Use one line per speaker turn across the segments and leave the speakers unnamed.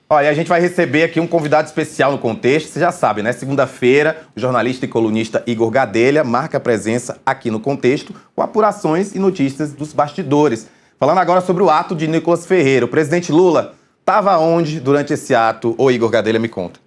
Olha, a gente vai receber aqui um convidado especial no Contexto. Você já sabe, né? Segunda-feira, o jornalista e colunista Igor Gadelha marca presença aqui no Contexto com apurações e notícias dos bastidores. Falando agora sobre o ato de Nicolas Ferreira. O presidente Lula estava onde durante esse ato? Ô, Igor Gadelha, me conta.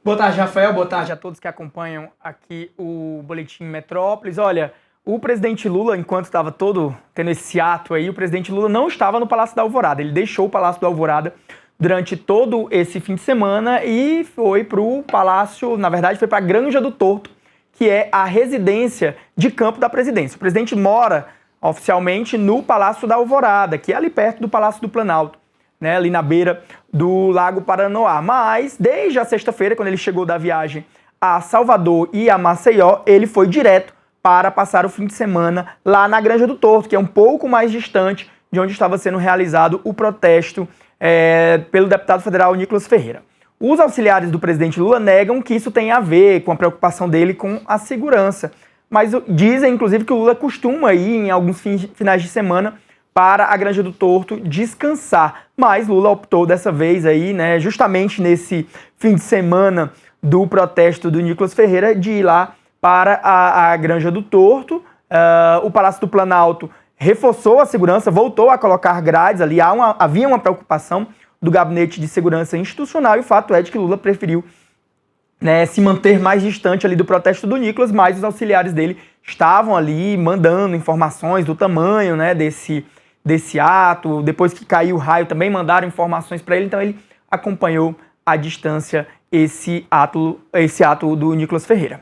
Boa tarde, Rafael. Boa tarde a todos que acompanham aqui o Boletim Metrópolis. Olha, o presidente Lula, enquanto estava todo tendo esse ato aí, o presidente Lula não estava no Palácio da Alvorada. Ele deixou o Palácio da Alvorada durante todo esse fim de semana e foi para o Palácio, na verdade foi para a Granja do Torto, que é a residência de campo da presidência. O presidente mora oficialmente no Palácio da Alvorada, que é ali perto do Palácio do Planalto, né, ali na beira do Lago Paranoá. Mas desde a sexta-feira, quando ele chegou da viagem a Salvador e a Maceió, ele foi direto para passar o fim de semana lá na Granja do Torto, que é um pouco mais distante de onde estava sendo realizado o protesto pelo deputado federal Nicolas Ferreira. Os auxiliares do presidente Lula negam que isso tem a ver com a preocupação dele com a segurança, mas dizem, inclusive, que o Lula costuma ir em alguns finais de semana para a Granja do Torto descansar. Mas Lula optou dessa vez aí, né, justamente nesse fim de semana do protesto do Nicolas Ferreira, de ir lá para a Granja do Torto. O Palácio do Planalto reforçou a segurança, voltou a colocar grades ali. Havia uma preocupação do Gabinete de Segurança Institucional e o fato é de que Lula preferiu, né, se manter mais distante ali do protesto do Nicolas, mas os auxiliares dele estavam ali mandando informações do tamanho, né, desse ato. Depois que caiu o raio também mandaram informações para ele, então ele acompanhou à distância esse ato do Nicolas Ferreira.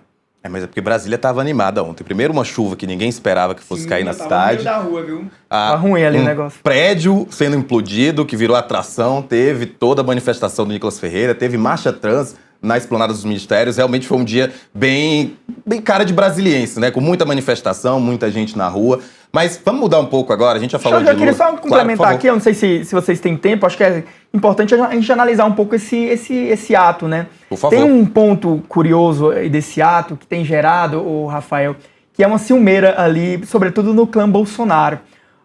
Mas é porque Brasília estava animada ontem. Primeiro uma chuva que ninguém esperava que fosse cair na cidade.
No meio da rua, viu? Tava ruim ali o negócio.
Prédio sendo implodido, que virou atração, teve toda a manifestação do Nicolas Ferreira, teve marcha trans na Esplanada dos Ministérios. Realmente foi um dia bem cara de brasiliense, né? Com muita manifestação, muita gente na rua. Mas vamos mudar um pouco agora, a gente já falou de Lula.
Eu queria só complementar aqui, eu não sei se vocês têm tempo, acho que é importante a gente analisar um pouco esse ato, né?
Por favor.
Tem um ponto curioso desse ato que tem gerado, o Rafael, que é uma ciumeira ali, sobretudo no clã Bolsonaro.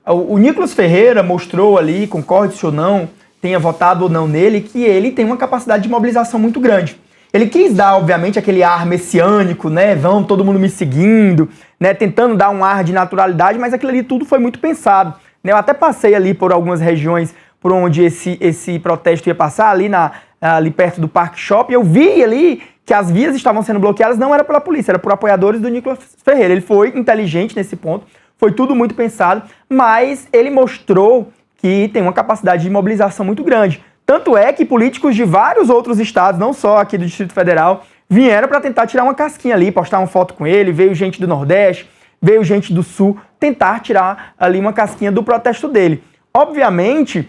O Nicolas Ferreira mostrou ali, concorde-se ou não, tenha votado ou não nele, que ele tem uma capacidade de mobilização muito grande. Ele quis dar, obviamente, aquele ar messiânico, né? Vão todo mundo me seguindo, né? Tentando dar um ar de naturalidade, mas aquilo ali tudo foi muito pensado, né? Eu até passei ali por algumas regiões por onde esse protesto ia passar, ali perto do Parque Shopping. Eu vi ali que as vias estavam sendo bloqueadas, não era pela polícia, era por apoiadores do Nicolas Ferreira. Ele foi inteligente nesse ponto, foi tudo muito pensado, mas ele mostrou que tem uma capacidade de mobilização muito grande. Tanto é que políticos de vários outros estados, não só aqui do Distrito Federal, vieram para tentar tirar uma casquinha ali, postar uma foto com ele. Veio gente do Nordeste, veio gente do Sul, tentar tirar ali uma casquinha do protesto dele. Obviamente,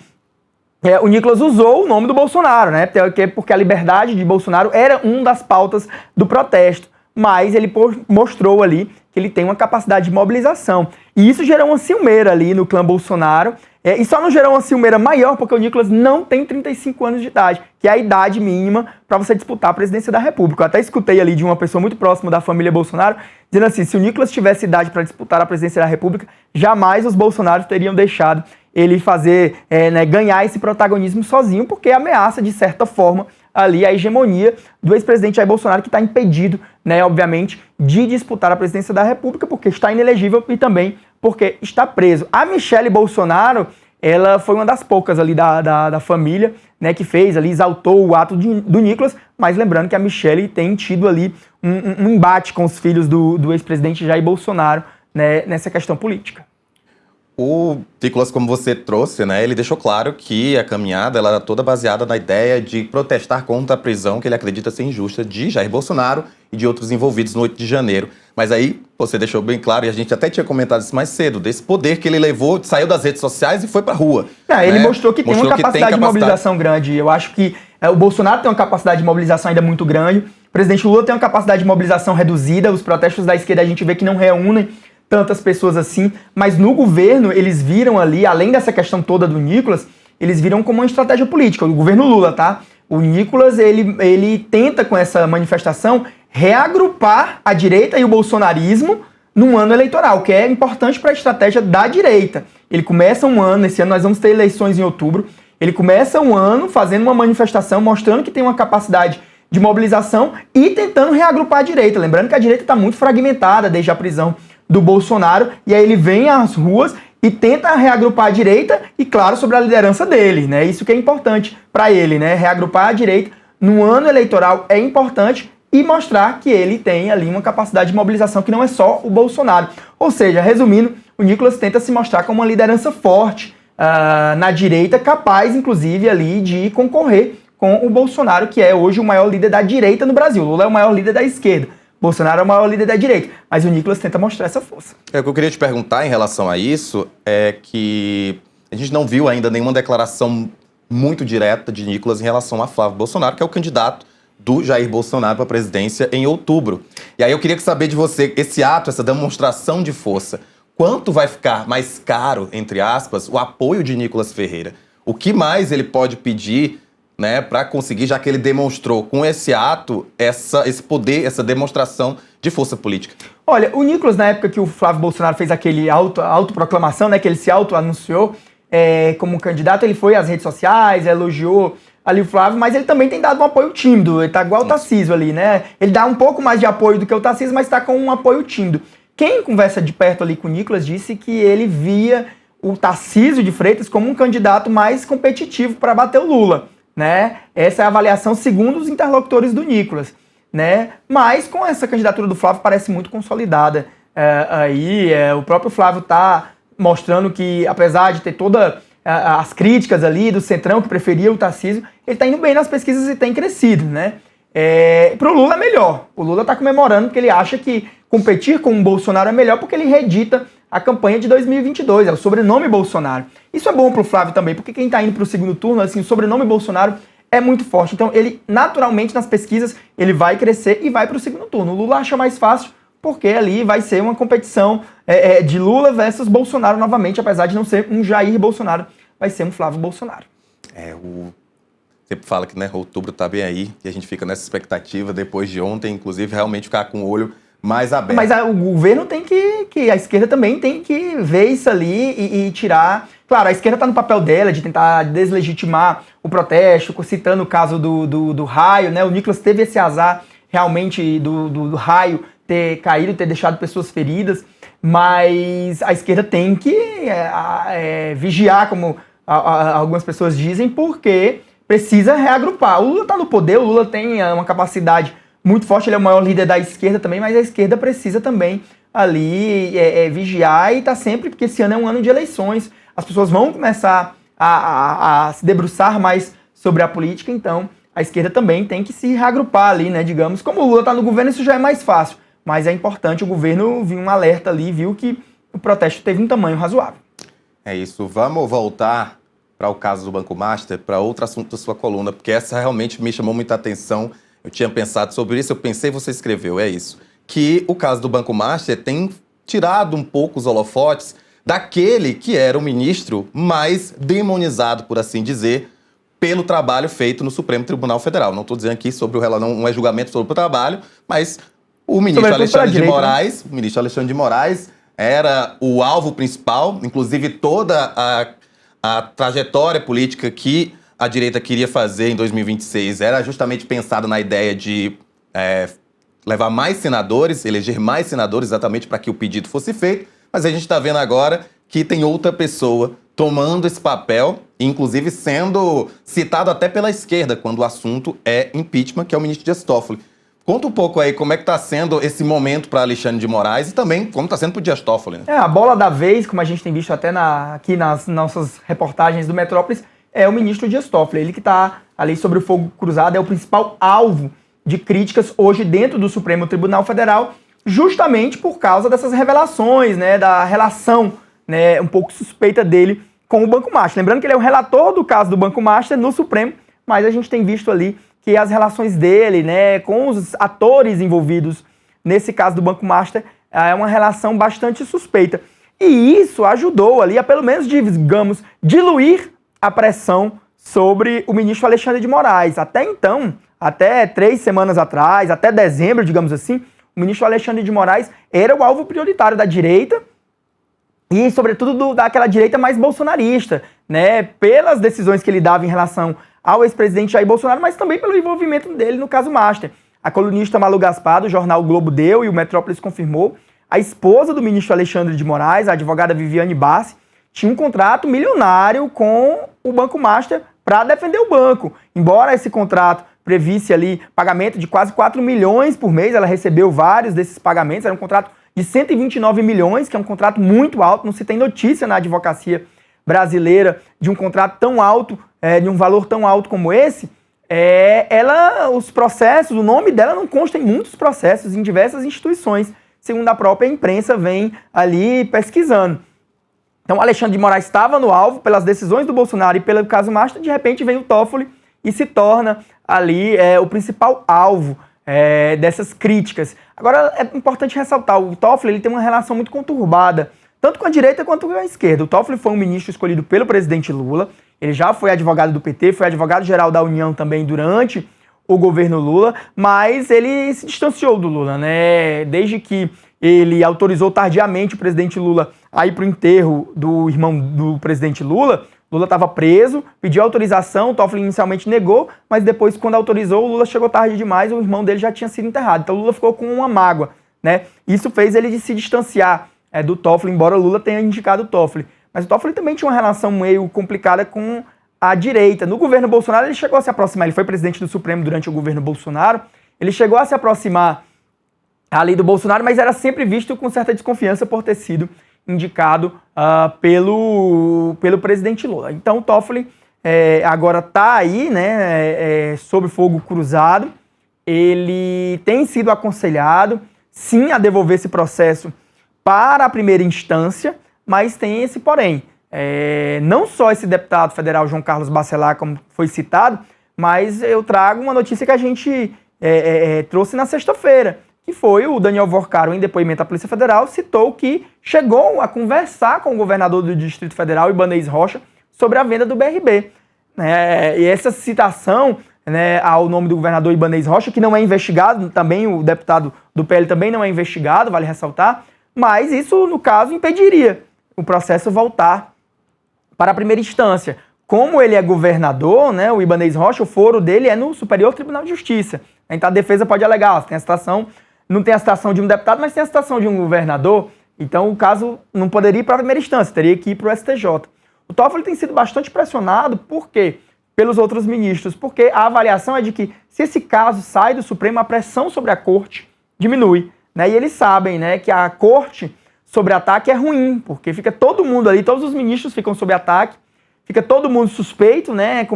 o Nicolas usou o nome do Bolsonaro, né? Porque a liberdade de Bolsonaro era uma das pautas do protesto. Mas ele mostrou ali que ele tem uma capacidade de mobilização. E isso gerou uma ciumeira ali no clã Bolsonaro. E só não gerou uma ciumeira maior porque o Nicolas não tem 35 anos de idade, que é a idade mínima para você disputar a presidência da República. Eu até escutei ali de uma pessoa muito próxima da família Bolsonaro, dizendo assim, se o Nicolas tivesse idade para disputar a presidência da República, jamais os Bolsonaros teriam deixado ele ganhar esse protagonismo sozinho, porque ameaça, de certa forma, ali a hegemonia do ex-presidente Jair Bolsonaro, que está impedido, né, obviamente, de disputar a presidência da República, porque está inelegível e também porque está preso. A Michele Bolsonaro, ela foi uma das poucas ali da família, né, que fez ali, exaltou o ato do Nicolas, mas lembrando que a Michele tem tido ali um embate com os filhos do ex-presidente Jair Bolsonaro, né, nessa questão política.
O Nicolas, como você trouxe, né, ele deixou claro que a caminhada ela era toda baseada na ideia de protestar contra a prisão que ele acredita ser injusta de Jair Bolsonaro e de outros envolvidos no 8 de janeiro. Mas aí você deixou bem claro, e a gente até tinha comentado isso mais cedo, desse poder que ele levou, saiu das redes sociais e foi pra rua.
Ele mostrou que tem uma capacidade de mobilização grande. Eu acho que o Bolsonaro tem uma capacidade de mobilização ainda muito grande, o presidente Lula tem uma capacidade de mobilização reduzida, os protestos da esquerda a gente vê que não reúnem tantas pessoas assim, mas no governo eles viram ali, além dessa questão toda do Nicolas, eles viram como uma estratégia política, o governo Lula, tá? O Nicolas, ele tenta com essa manifestação reagrupar a direita e o bolsonarismo num ano eleitoral, que é importante para a estratégia da direita. Ele começa um ano, esse ano nós vamos ter eleições em outubro, Ele começa um ano fazendo uma manifestação, mostrando que tem uma capacidade de mobilização e tentando reagrupar a direita. Lembrando que a direita está muito fragmentada desde a prisão do Bolsonaro, e aí ele vem às ruas e tenta reagrupar a direita e, claro, sobre a liderança dele, né? Isso que é importante para ele, né? Reagrupar a direita no ano eleitoral é importante e mostrar que ele tem ali uma capacidade de mobilização que não é só o Bolsonaro. Ou seja, resumindo, o Nicolas tenta se mostrar como uma liderança forte na direita, capaz, inclusive, ali de concorrer com o Bolsonaro, que é hoje o maior líder da direita no Brasil. Lula é o maior líder da esquerda. Bolsonaro é o maior líder da direita. Mas o Nicolas tenta mostrar essa força.
O que eu queria te perguntar em relação a isso é que a gente não viu ainda nenhuma declaração muito direta de Nicolas em relação a Flávio Bolsonaro, que é o candidato do Jair Bolsonaro para a presidência em outubro. E aí eu queria saber de você, esse ato, essa demonstração de força, quanto vai ficar mais caro, entre aspas, o apoio de Nicolas Ferreira? O que mais ele pode pedir, né, para conseguir, já que ele demonstrou com esse ato, esse poder, essa demonstração de força política?
Olha, o Nicolas, na época que o Flávio Bolsonaro fez aquele autoproclamação, né, que ele se auto-anunciou como candidato, ele foi às redes sociais, elogiou ali o Flávio, mas ele também tem dado um apoio tímido, ele tá igual o Tarcísio ali, né? Ele dá um pouco mais de apoio do que o Tarcísio, mas tá com um apoio tímido. Quem conversa de perto ali com o Nicolas disse que ele via o Tarcísio de Freitas como um candidato mais competitivo para bater o Lula, né? Essa é a avaliação segundo os interlocutores do Nicolas, né? Mas com essa candidatura do Flávio parece muito consolidada. O próprio Flávio tá mostrando que, apesar de ter todas as críticas ali do Centrão, que preferia o Tarcísio, ele tá indo bem nas pesquisas e tem crescido, né? Pro Lula é melhor. O Lula tá comemorando porque ele acha que competir com o Bolsonaro é melhor porque ele reedita a campanha de 2022, é o sobrenome Bolsonaro. Isso é bom pro Flávio também, porque quem tá indo pro segundo turno, assim, o sobrenome Bolsonaro é muito forte. Então ele, naturalmente, nas pesquisas, ele vai crescer e vai pro segundo turno. O Lula acha mais fácil porque ali vai ser uma competição de Lula versus Bolsonaro novamente, apesar de não ser um Jair Bolsonaro, vai ser um Flávio Bolsonaro.
Sempre fala que, né, outubro tá bem aí, e a gente fica nessa expectativa depois de ontem, inclusive, realmente ficar com o olho mais aberto.
Mas o governo tem a esquerda também tem que ver isso ali e tirar... Claro, a esquerda tá no papel dela de tentar deslegitimar o protesto, citando o caso do raio, né? O Nicolas teve esse azar realmente do raio ter caído, ter deixado pessoas feridas, mas a esquerda tem que vigiar, como algumas pessoas dizem, porque precisa reagrupar. O Lula está no poder, o Lula tem uma capacidade muito forte, ele é o maior líder da esquerda também, mas a esquerda precisa também ali vigiar e tá sempre, porque esse ano é um ano de eleições, as pessoas vão começar a se debruçar mais sobre a política, então a esquerda também tem que se reagrupar ali, né, digamos. Como o Lula está no governo, isso já é mais fácil, mas é importante, o governo viu um alerta ali, viu que o protesto teve um tamanho razoável.
É isso, vamos voltar para o caso do Banco Master, para outro assunto da sua coluna, porque essa realmente me chamou muita atenção. Eu tinha pensado sobre isso, eu pensei, você escreveu, é isso. Que o caso do Banco Master tem tirado um pouco os holofotes daquele que era o ministro mais demonizado, por assim dizer, pelo trabalho feito no Supremo Tribunal Federal. Não estou dizendo aqui sobre não é julgamento sobre o trabalho, mas o ministro Alexandre de Moraes, o ministro Alexandre de Moraes era o alvo principal, inclusive toda a trajetória política que a direita queria fazer em 2026 era justamente pensada na ideia de levar mais senadores, eleger mais senadores exatamente para que o pedido fosse feito, mas a gente está vendo agora que tem outra pessoa tomando esse papel, inclusive sendo citado até pela esquerda quando o assunto é impeachment, que é o ministro Dias Toffoli. Conta um pouco aí como é que está sendo esse momento para Alexandre de Moraes e também como está sendo para o Dias Toffoli. Né?
A bola da vez, como a gente tem visto até aqui nas nossas reportagens do Metrópolis, é o ministro Dias Toffoli. Ele que está ali sobre o fogo cruzado, é o principal alvo de críticas hoje dentro do Supremo Tribunal Federal, justamente por causa dessas revelações, né, da relação, né, um pouco suspeita dele com o Banco Master. Lembrando que ele é o relator do caso do Banco Master no Supremo, mas a gente tem visto ali que as relações dele, né, com os atores envolvidos nesse caso do Banco Master é uma relação bastante suspeita. E isso ajudou ali a, pelo menos, digamos, diluir a pressão sobre o ministro Alexandre de Moraes. Até então, até 3 semanas atrás, até dezembro, digamos assim, o ministro Alexandre de Moraes era o alvo prioritário da direita e, sobretudo, daquela direita mais bolsonarista, né, pelas decisões que ele dava em relação ao ex-presidente Jair Bolsonaro, mas também pelo envolvimento dele no caso Master. A colunista Malu Gaspar, do jornal Globo deu e o Metrópolis confirmou, a esposa do ministro Alexandre de Moraes, a advogada Viviane Bassi, tinha um contrato milionário com o Banco Master para defender o banco. Embora esse contrato previsse ali pagamento de quase 4 milhões por mês, ela recebeu vários desses pagamentos, era um contrato de 129 milhões, que é um contrato muito alto, não se tem notícia na advocacia brasileira de um contrato tão alto, de um valor tão alto como esse. Os processos, o nome dela não consta em muitos processos, em diversas instituições, segundo a própria imprensa vem ali pesquisando. Então, Alexandre de Moraes estava no alvo pelas decisões do Bolsonaro e pelo caso Master, de repente vem o Toffoli e se torna ali o principal alvo dessas críticas. Agora, é importante ressaltar, o Toffoli ele tem uma relação muito conturbada, tanto com a direita quanto com a esquerda. O Toffoli foi um ministro escolhido pelo presidente Lula, ele já foi advogado do PT, foi advogado-geral da União também durante o governo Lula, mas ele se distanciou do Lula, né? Desde que ele autorizou tardiamente o presidente Lula a ir para o enterro do irmão do presidente Lula, Lula estava preso, pediu autorização, o Toffoli inicialmente negou, mas depois, quando autorizou, o Lula chegou tarde demais, o irmão dele já tinha sido enterrado. Então o Lula ficou com uma mágoa, né? Isso fez ele se distanciar do Toffoli, embora o Lula tenha indicado o Toffoli. Mas o Toffoli também tinha uma relação meio complicada com a direita. No governo Bolsonaro, ele chegou a se aproximar, ele foi presidente do Supremo durante o governo Bolsonaro, ele chegou a se aproximar ali do Bolsonaro, mas era sempre visto com certa desconfiança por ter sido indicado pelo presidente Lula. Então o Toffoli agora está aí, né, sob fogo cruzado. Ele tem sido aconselhado, sim, a devolver esse processo para a primeira instância, mas tem esse porém. Não só esse deputado federal João Carlos Bacelar, como foi citado, mas eu trago uma notícia que a gente trouxe na sexta-feira, que foi o Daniel Vorcaro, em depoimento à Polícia Federal, citou que chegou a conversar com o governador do Distrito Federal, Ibanez Rocha, sobre a venda do BRB. E essa citação, né, ao nome do governador Ibanez Rocha, que não é investigado, também o deputado do PL também não é investigado, vale ressaltar, mas isso, no caso, impediria o processo voltar para a primeira instância. Como ele é governador, né, o Ibanez Rocha, o foro dele é no Superior Tribunal de Justiça. Então a defesa pode alegar, tem a citação, não tem a citação de um deputado, mas tem a citação de um governador, então o caso não poderia ir para a primeira instância, teria que ir para o STJ. O Toffoli tem sido bastante pressionado, por quê? Pelos outros ministros, porque a avaliação é de que se esse caso sai do Supremo, a pressão sobre a corte diminui, né? E eles sabem, né, que a corte sobre ataque é ruim, porque fica todo mundo ali, todos os ministros ficam sob ataque, fica todo mundo suspeito, né?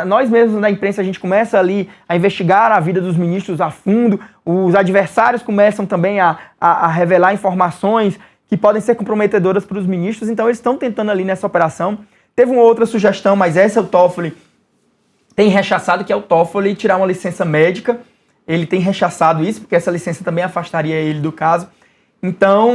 Nós mesmos na imprensa, a gente começa ali a investigar a vida dos ministros a fundo, os adversários começam também a revelar informações que podem ser comprometedoras para os ministros, então eles estão tentando ali nessa operação. Teve uma outra sugestão, mas essa o Toffoli tem rechaçado, que é o Toffoli tirar uma licença médica. Ele tem rechaçado isso, porque essa licença também afastaria ele do caso. Então,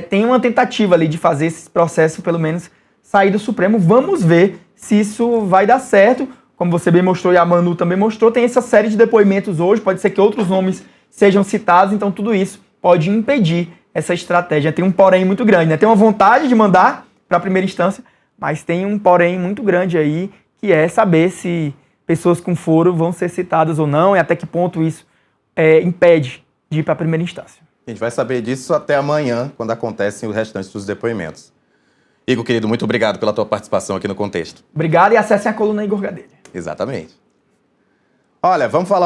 tem uma tentativa ali de fazer esse processo, pelo menos, sair do Supremo. Vamos ver se isso vai dar certo. Como você bem mostrou e a Manu também mostrou, tem essa série de depoimentos hoje, pode ser que outros nomes sejam citados, então tudo isso pode impedir essa estratégia. Tem um porém muito grande, né? Tem uma vontade de mandar para a primeira instância, mas tem um porém muito grande aí, que é saber se pessoas com foro vão ser citadas ou não, e até que ponto isso impede de ir para a primeira instância.
A gente vai saber disso até amanhã, quando acontecem os restantes dos depoimentos. Igor, querido, muito obrigado pela tua participação aqui no Contexto.
Obrigado e acessem a coluna Igor Gadelha.
Exatamente. Olha, vamos falar